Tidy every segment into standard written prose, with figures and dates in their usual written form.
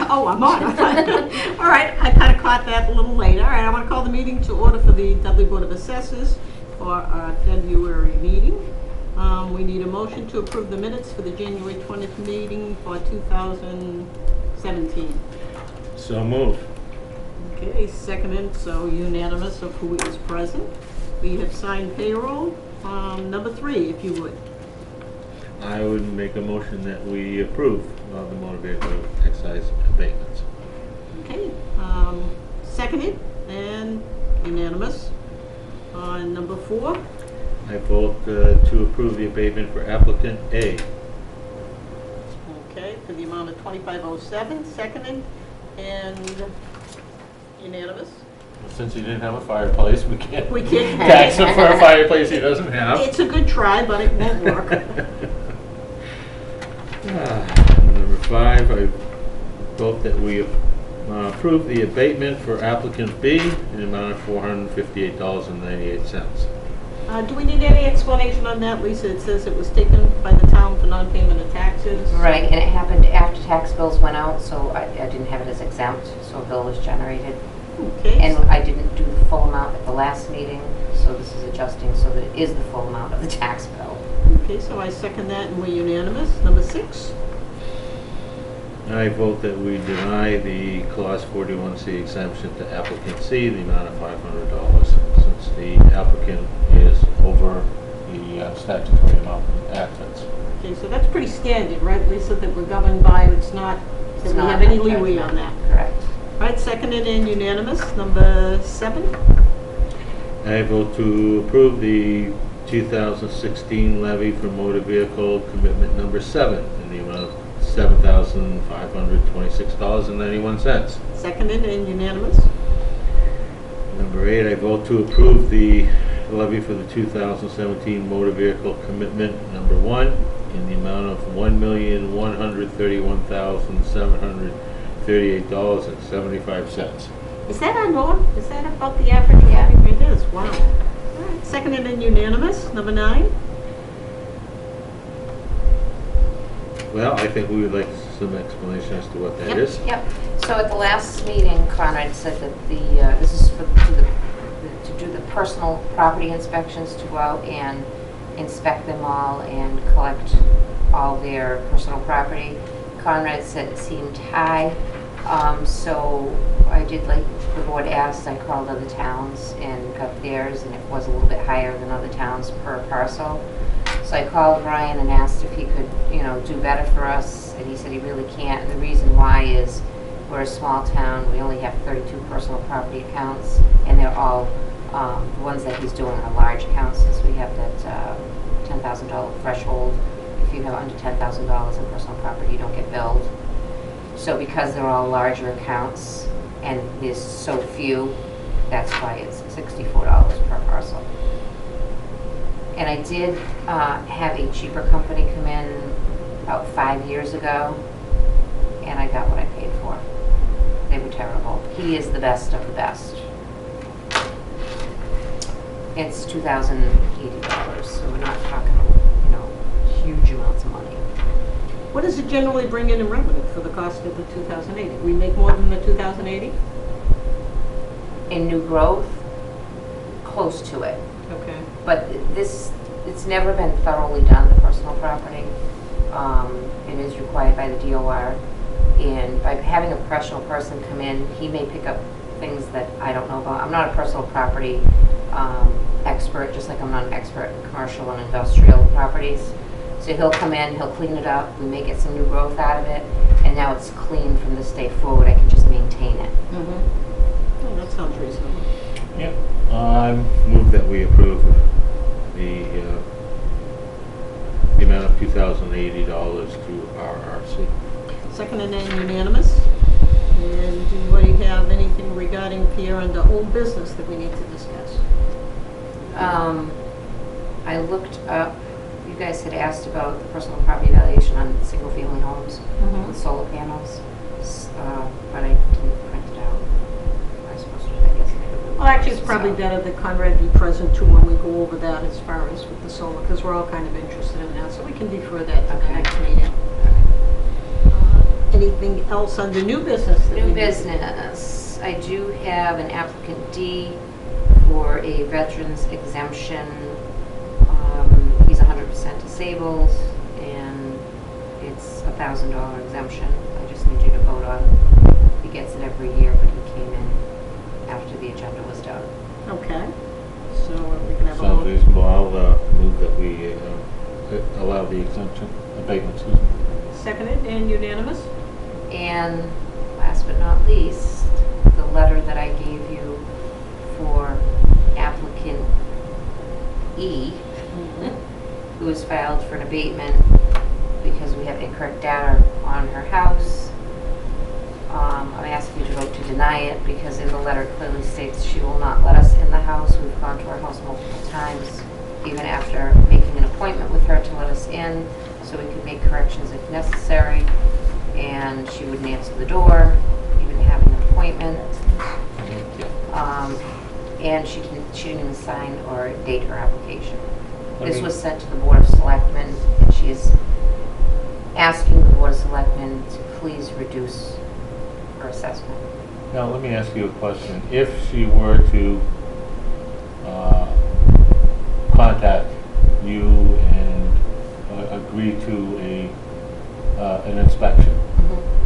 Oh, I'm on. All right, I kind of caught that a little later. All right, I want to call the meeting to order for the Dudley Board of Assessors for our February meeting. We need a motion to approve the minutes for the January 20th meeting for 2017. So moved. Okay, seconded, so unanimous of who is present. We have signed payroll. Number 3, if you would. I would make a motion that we approve of the motor vehicle excise abatements. Okay, seconded and unanimous. On number 4. I vote to approve the abatement for applicant A. Okay, for the amount of $25.07, seconded and unanimous. Since he didn't have a fireplace, we can't tax him for a fireplace he doesn't have. It's a good try, but it won't work. Number 5, I vote that we approve the abatement for applicant B in the amount of $458.98. Do we need any explanation on that, Lisa? It says it was taken by the town for non-payment of taxes. Right, and it happened after tax bills went out, so I didn't have it as exempt, so a bill was generated. Okay. And I didn't do the full amount at the last meeting, so this is adjusting so that it is the full amount of the tax bill. Okay, so I second that and we're unanimous. Number 6. I vote that we deny the Clause 41C exemption to applicant C, the amount of $500, since the applicant is over the statutory amount of assets. Okay, so that's pretty standard, right, Lisa, that we're governed by? It's not that we have any leeway on that. Correct. All right, seconded and unanimous. Number 7. I vote to approve the 2016 levy for motor vehicle commitment number 7 in the amount of $7,526.91. Seconded and unanimous. Number 8, I vote to approve the levy for the 2017 motor vehicle commitment number 1 in the amount of $1,131,738.75. Is that our norm? Is that about the average? Yeah. It is. Wow. All right, seconded and unanimous. Number 9. Well, I think we would like some explanation as to what that is. Yep. So at the last meeting, Conrad said that this is to do the personal property inspections, to go out and inspect them all and collect all their personal property. Conrad said it seemed high, so I did like the board asked. I called other towns and got theirs, and it was a little bit higher than other towns per parcel. So I called Brian and asked if he could, do better for us, and he said he really can't. And the reason why is we're a small town. We only have 32 personal property accounts, and they're all the ones that he's doing are large accounts, since we have that $10,000 threshold. If you have under $10,000 in personal property, you don't get billed. So because they're all larger accounts and there's so few, that's why it's $64 per parcel. And I did have a cheaper company come in about 5 years ago, and I got what I paid for. They were terrible. He is the best of the best. It's $2,080, so we're not talking, huge amounts of money. What does it generally bring in revenue for the cost of the 2,080? We make more than the 2,080? In new growth, close to it. Okay. But it's never been thoroughly done, the personal property. It is required by the DOR. And by having a professional person come in, he may pick up things that I don't know about. I'm not a personal property expert, just like I'm not an expert in commercial and industrial properties. So he'll come in, he'll clean it up, we may get some new growth out of it, and now it's clean from this day forward. I can just maintain it. Mm-hmm. Oh, that sounds reasonable. Yep. I move that we approve the amount of $2,080 to RRC. Seconded and unanimous. And do we have anything regarding Pierre under old business that we need to discuss? I looked up, you guys had asked about the personal property valuation on single-family homes with solar panels, but I didn't print it out. I was supposed to do that yesterday. Well, actually, it's probably better that Conrad be present too when we go over that as far as with the solar, because we're all kind of interested in that, so we can defer that to the next meeting. anything else under new business? that we New need? business. I do have an applicant D for a veteran's exemption. He's 100% disabled, and it's a $1,000 exemption. I just need you to vote on it. He gets it every year, but he came in after the agenda was done. Okay, so we can have a Sounds vote. reasonable. I'll move that we allow the exemption, abatement, excuse me. Seconded and unanimous? And last but not least, the letter that I gave you for applicant E, who was filed for an abatement because we have incorrect data on her house. I'm asking you to vote to deny it because in the letter it clearly states she will not let us in the house. We've gone to her house multiple times, even after making an appointment with her to let us in so we could make corrections if necessary. And she wouldn't answer the door, even having an appointment. And she didn't even sign or date her application. This was sent to the Board of Selectmen, and she is asking the Board of Selectmen to please reduce her assessment. Now, let me ask you a question. If she were to contact you and agree to an inspection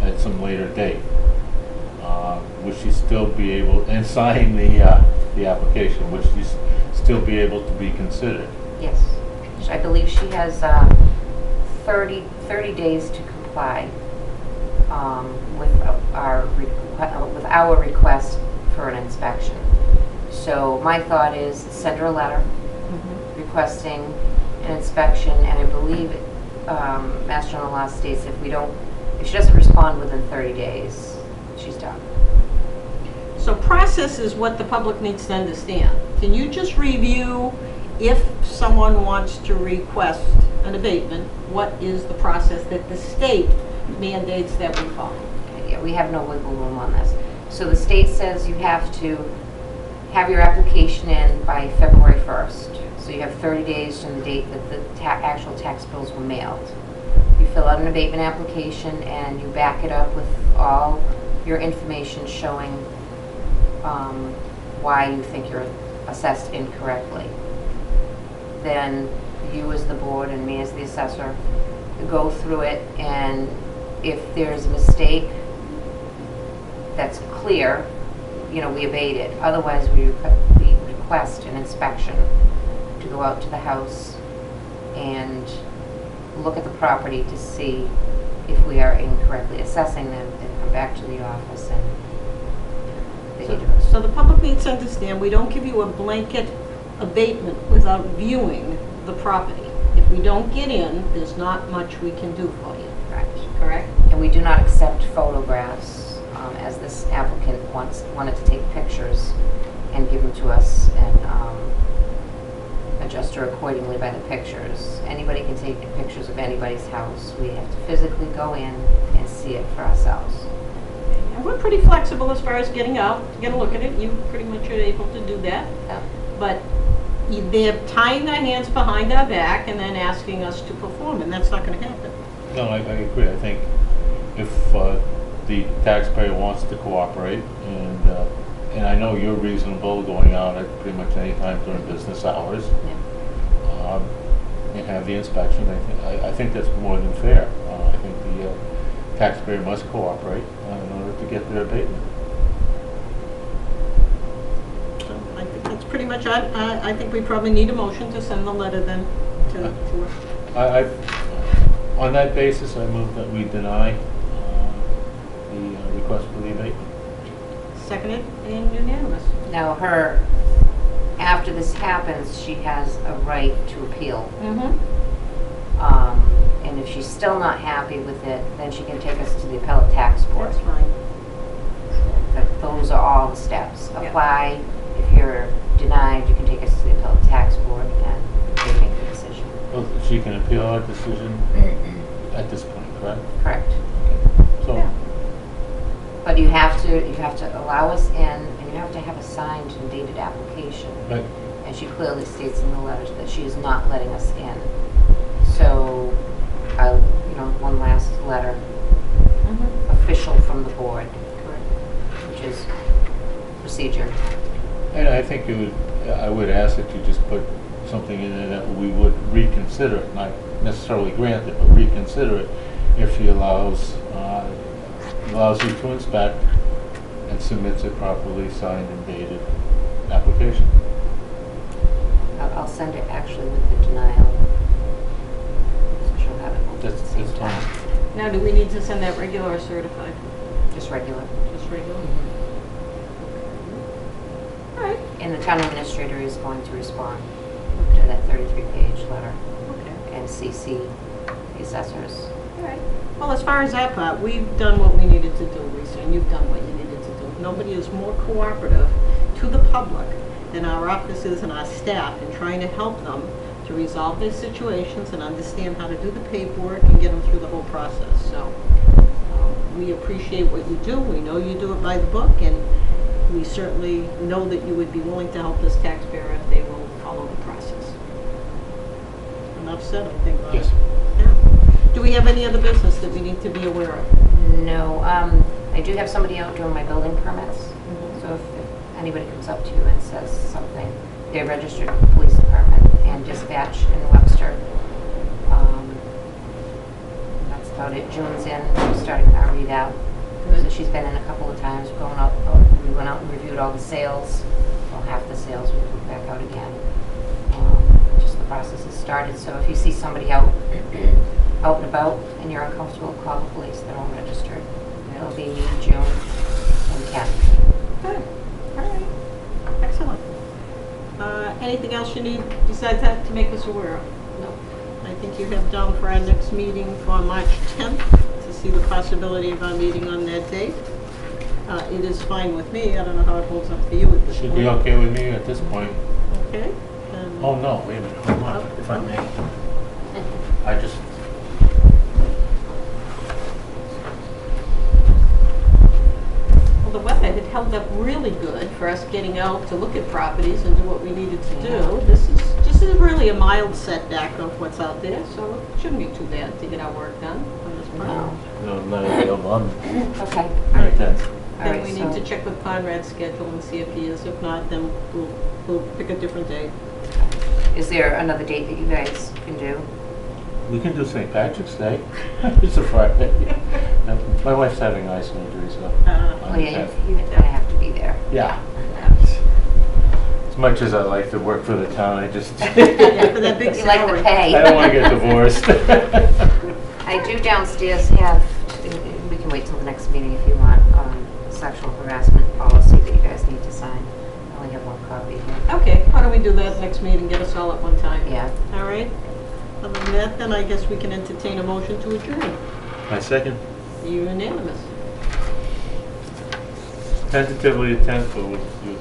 at some later date, would she still be able, and sign the application, would she still be able to be considered? Yes. I believe she has 30 days to comply with our request for an inspection. So my thought is send her a letter requesting an inspection, and I believe Mass General Law states if she doesn't respond within 30 days, she's done. So process is what the public needs to understand. Can you just review, if someone wants to request an abatement, what is the process that the state mandates that we follow? Okay, yeah, we have no wiggle room on this. So the state says you have to have your application in by February 1st. So you have 30 days from the date that the actual tax bills were mailed. You fill out an abatement application and you back it up with all your information showing why you think you're assessed incorrectly. Then you as the board and me as the assessor go through it, and if there's a mistake that's clear, we abate it. Otherwise, we request an inspection to go out to the house and look at the property to see if we are incorrectly assessing them, and come back to the office and they need to. So the public needs to understand, we don't give you a blanket abatement without viewing the property. If we don't get in, there's not much we can do for you. Right. Correct? And we do not accept photographs, as this applicant wanted to take pictures and give them to us and adjust her accordingly by the pictures. Anybody can take pictures of anybody's house. We have to physically go in and see it for ourselves. And we're pretty flexible as far as getting out, get a look at it. You pretty much are able to do that. Yeah. But they're tying their hands behind our back and then asking us to perform, and that's not going to happen. No, I agree. I think if the taxpayer wants to cooperate, and I know you're reasonable going out at pretty much any time during business hours, and have the inspection, I think that's more than fair. I think the taxpayer must cooperate in order to get their abatement. So I think that's pretty much, I think we probably need a motion to send the letter then to her. On that basis, I move that we deny the request for the abatement. Seconded and unanimous. Now after this happens, she has a right to appeal. And if she's still not happy with it, then she can take us to the appellate tax board. That's fine. Those are all the steps. Yeah. Apply. If you're denied, you can take us to the appellate tax board and they make the decision. Well, she can appeal our decision at this point, correct? Correct. So, Yeah. But you have to allow us in, and you have to have a signed and dated application. right. And she clearly states in the letters that she is not letting us in. So, one last letter official from the board, Correct. which is procedure. And I think I would ask that you just put something in there that we would reconsider it, not necessarily grant it, but reconsider it if she allows you to inspect and submits a properly signed and dated application. I'll send it actually with the denial. So she'll have it both at the same That's time. fine. Now, do we need to send that regular or certified? Just regular. Just regular? All right. And the town administrator is going to respond to that 33-page letter Okay. and CC the assessors. All right. Well, as far as that part, we've done what we needed to do, Lisa, and you've done what you needed to do. Nobody is more cooperative to the public than our officers and our staff in trying to help them to resolve their situations and understand how to do the paperwork and get them through the whole process. So we appreciate what you do. We know you do it by the book, and we certainly know that you would be willing to help this taxpayer if they will follow the process. Enough said, I think. Yes. Yeah. Do we have any other business that we need to be aware of? No, I do have somebody out doing my building permits. So if anybody comes up to you and says something, they're registered with the police department and dispatch in Webster. That's about it. June's in, starting our readout. So she's been in a couple of times, going up. We went out and reviewed all the sales. Well, half the sales, we put back out again. Just the process has started. So if you see somebody out and about and you're uncomfortable, call the police. They're all registered. It'll be me, June, and Ken. Good. All right. Excellent. Anything else you need besides that to make us aware of? No. I think you have down for our next meeting for March 10th to see the possibility of our meeting on that date. It is fine with me. I don't know how it holds up for you at this point. Should be okay with me at this point. Okay. Oh, no, wait a minute, hold on, if I may. I just... Well, the weather had held up really good for us getting out to look at properties and do what we needed to do. This is really a mild setback of what's out there, so it shouldn't be too bad to get our work done on this project. No, I'm not available on Okay. May 10th. All Then right, we need to check with Conrad's schedule and see if he is. If not, then we'll pick a different date. Is there another date that you guys can do? We can do St. Patrick's Day. It's a Friday. My wife's having eye surgery, so... Oh yeah, you kind of have to be there. Yeah. As much as I like to work for the town, I just... Yeah, for that big You like salary. the pay. I don't want to get divorced. I do downstairs have, we can wait till the next meeting if you want, sexual harassment policy that you guys need to sign. I only have one copy here. Okay, why don't we do that next meeting, get us all at one time? Yeah. All right? Other than that, then I guess we can entertain a motion to adjourn. My second, Unanimous. tentatively a 10th, but we'll